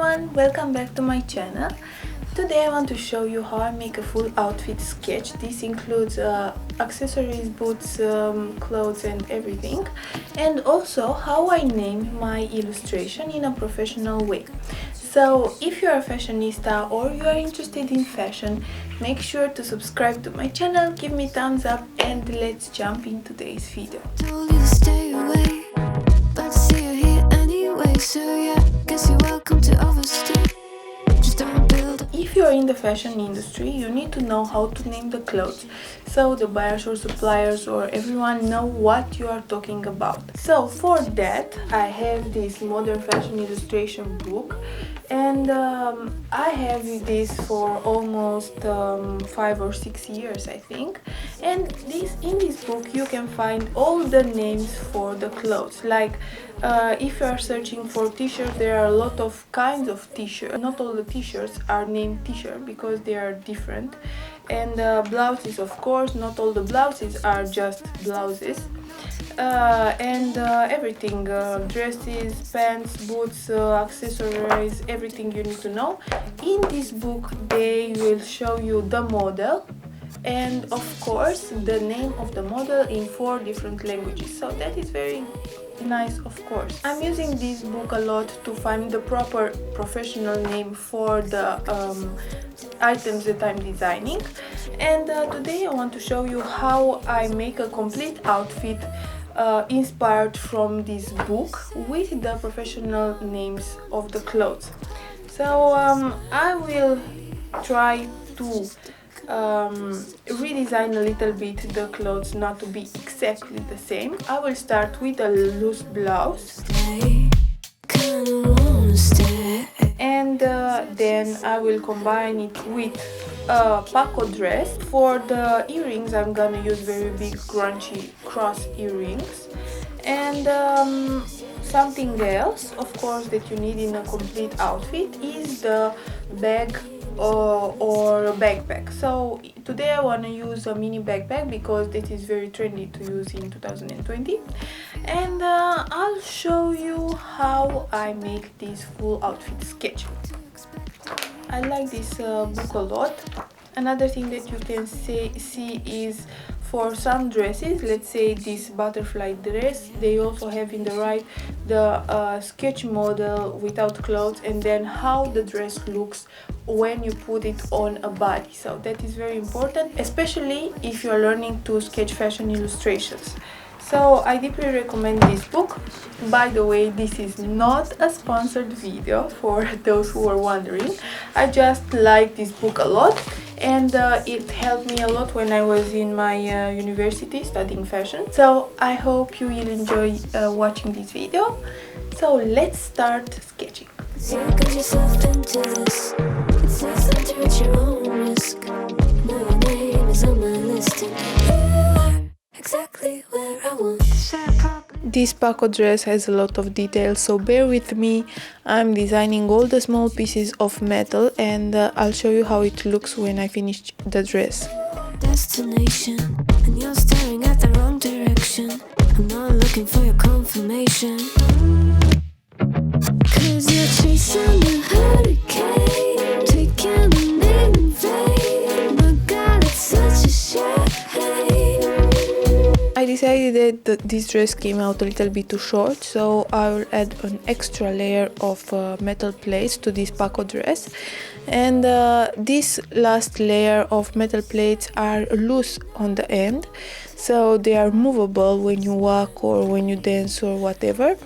everyone, welcome back to my channel. Today I want to show you how I make a full outfit sketch. This includes accessories, boots, clothes and everything, and also how I name my illustration in a professional way. So if you're a fashionista or you are interested in fashion, make sure to subscribe to my channel, give me thumbs up, and let's jump into today's video. Told you to stay away, but see you here anyway. So yeah, guess you're welcome to overstay. Just don't build. If you're in the fashion industry, you need to know how to name the clothes, so the buyers or suppliers or everyone know what you are talking about. So for that, I have this modern fashion illustration book, and I have this for almost 5 or 6 years, I think. And in this book you can find all the names for the clothes. Like if you are searching for t-shirts, there are a lot of kinds of t-shirts. Not all the t-shirts are named t-shirt because they are different. And blouses, of course, not all the blouses are just blouses. And everything, dresses, pants, boots, accessories, everything you need to know. In this book they will show you the model and of course the name of the model in 4 different languages, so that is very nice. Of course, I'm using this book a lot to find the proper professional name for the items that I'm designing. And today I want to show you how I make a complete outfit inspired from this book with the professional names of the clothes. So I will try to redesign a little bit the clothes, not to be exactly the same. I will start with a loose blouse, and then I will combine it with a Paco dress. For the earrings I'm gonna use very big crunchy cross earrings. And something else, of course, that you need in a complete outfit is the bag or a backpack. So today I want to use a mini backpack because that is very trendy to use in 2020. And I'll show you how I make this full outfit sketch. I like this book a lot. Another thing that you can see is for some dresses, let's say this butterfly dress, they also have in the right the sketch model without clothes, and then how the dress looks when you put it on a body. So that is very important, especially if you are learning to sketch fashion illustrations. So I deeply recommend this book. By the way, this is not a sponsored video, for those who are wondering. I just like this book a lot, and it helped me a lot when I was in my university studying fashion. So I hope you will enjoy watching this video. So let's start sketching. You got yourself into this. It's nothing to at your own risk. No, your name is on my list, and you are exactly where I want. This Paco dress has a lot of details, so bear with me. I'm designing all the small pieces of metal, and I'll show you how it looks when I finish the dress. Destination, and you're staring at the wrong direction. I'm not looking for your confirmation, 'cause you're chasing a hurricane, taking a name in vain. But God, it's such a shame. I decided that this dress came out a little bit too short, so I will add an extra layer of metal plates to this Paco dress. And this last layer of metal plates are loose on the end, so they are movable when you walk or when you dance or whatever.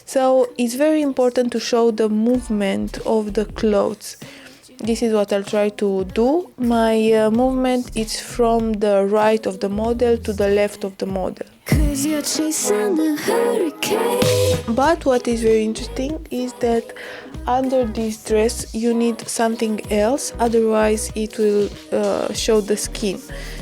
So it's very important to show the movement of the clothes. This is what I'll try to do. My movement is from the right of the model to the left of the model. 'Cause you're chasing a hurricane. But what is very interesting is that under this dress you need something else, otherwise it will show the skin.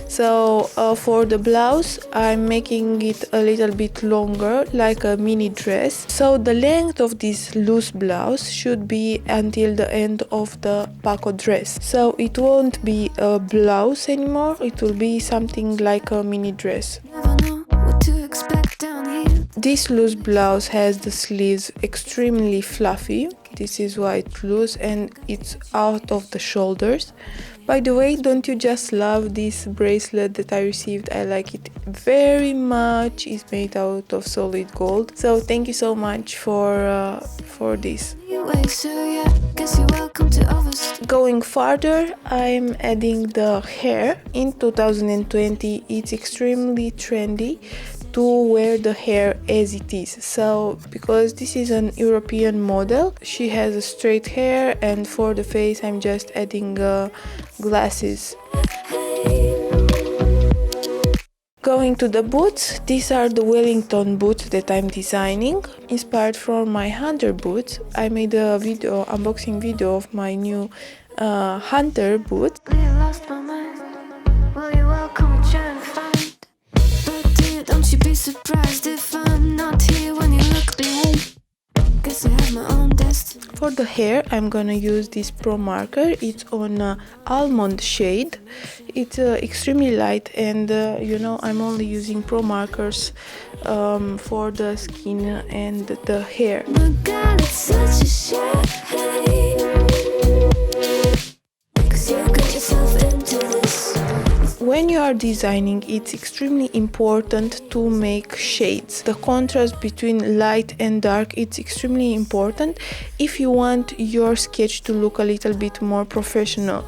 So for the blouse I'm making it a little bit longer, like a mini dress. So the length of this loose blouse should be until the end of the Paco dress. So it won't be a blouse anymore, it will be something like a mini dress. Never know what to expect down here. This loose blouse has the sleeves extremely fluffy. This is why it's loose and it's out of the shoulders. By the way, don't you just love this bracelet that I received? I like it very much. It's made out of solid gold. So thank you so much for this. Going further, I'm adding the hair. In 2020, it's extremely trendy to wear the hair as it is. So because this is an European model, she has a straight hair, and for the face I'm just adding glasses. Going to the boots, these are the Wellington boots that I'm designing, inspired from my hunter boots. I made a unboxing video of my new hunter boot. Don't you be surprised if I'm not here when you look behind. Guess I have my own destiny. For the hair, I'm gonna use this pro marker. It's on almond shade. It's extremely light, and you know, I'm only using pro markers for the skin and the hair. My God, it's such a shame. 'Cause you got yourself into this. When you are designing, it's extremely important to make shades. The contrast between light and dark, it's extremely important if you want your sketch to look a little bit more professional.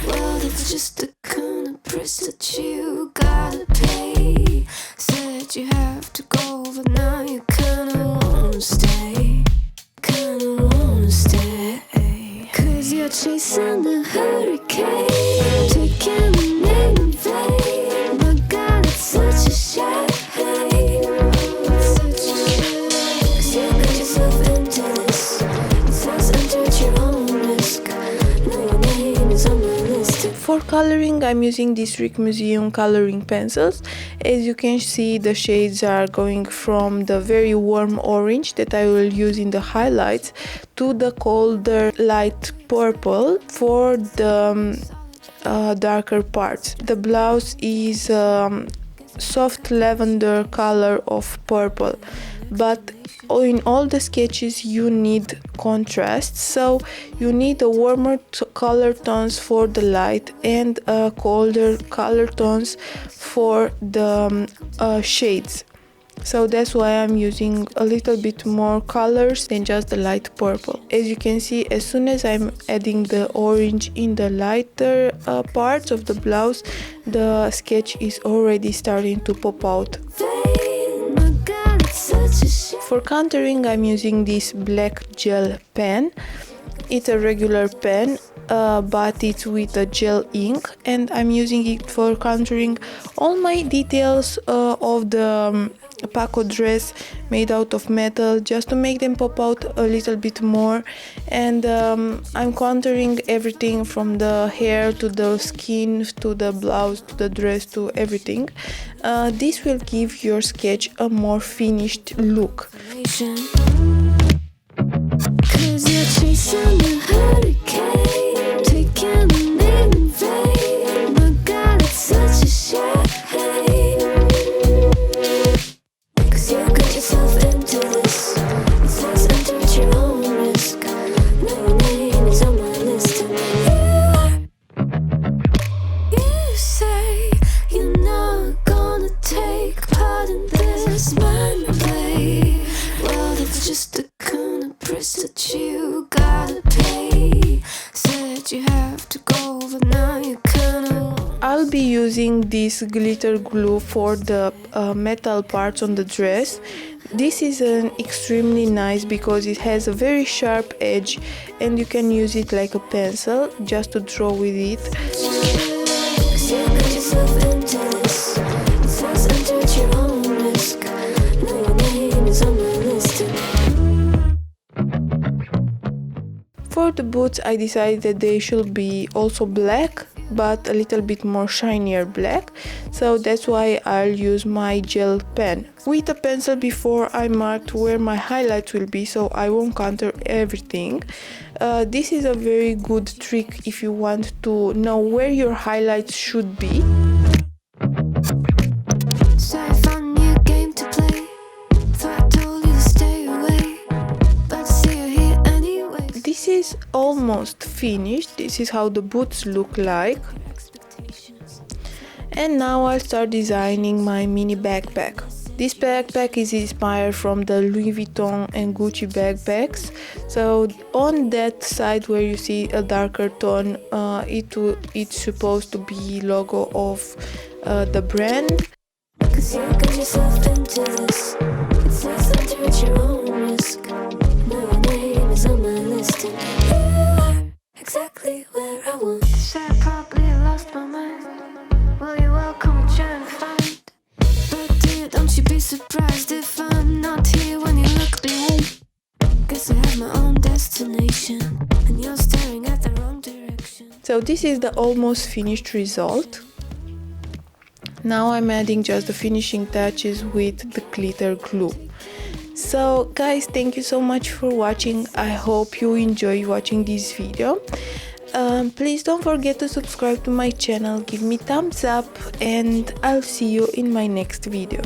Well, that's just the kind of price that you gotta pay. Said you have to go, but now you kinda wanna stay. Kinda wanna stay. 'Cause you're chasing the hurricane. For coloring, I'm using these Rick Museum coloring pencils. As you can see, the shades are going from the very warm orange that I will use in the highlights to the colder light purple for the darker parts. The blouse is soft lavender color of purple, but in all the sketches you need contrast, so you need a warmer color tones for the light and colder color tones for the shades. So that's why I'm using a little bit more colors than just the light purple. As you can see, as soon as I'm adding the orange in the lighter parts of the blouse, the sketch is already starting to pop out. For contouring, I'm using this black gel pen. It's a regular pen, but it's with a gel ink, and I'm using it for contouring all my details of the Paco dress made out of metal, just to make them pop out a little bit more. And I'm contouring everything from the hair to the skin to the blouse to the dress to everything. This will give your sketch a more finished look. I'll be using this glitter glue for the metal parts on the dress. This is extremely nice because it has a very sharp edge and you can use it like a pencil just to draw with it. For the boots, I decided that they should be also black, but a little bit more shinier black, so that's why I'll use my gel pen. With a pencil before I marked where my highlights will be, so I won't contour everything. This is a very good trick if you want to know where your highlights should be. So I found a new game to play. almost finished. This is how the boots look like. And now I'll start designing my mini backpack. This backpack is inspired from the Louis Vuitton and Gucci backpacks. So on that side where you see a darker tone, it's supposed to be logo of the brand. 'Cause you got yourself into this. It's less enter at your own risk. Now your name is on my list, and you are exactly where I want. Say I probably lost my mind. Well, you're welcome to try and find. But dear, don't you be surprised if I'm not here when you look behind. Guess I have my own destination, and you're staring at the wrong direction. So this is the almost finished result. Now I'm adding just the finishing touches with the glitter glue. So guys, thank you so much for watching. I hope you enjoy watching this video. Please don't forget to subscribe to my channel, give me thumbs up, and I'll see you in my next video.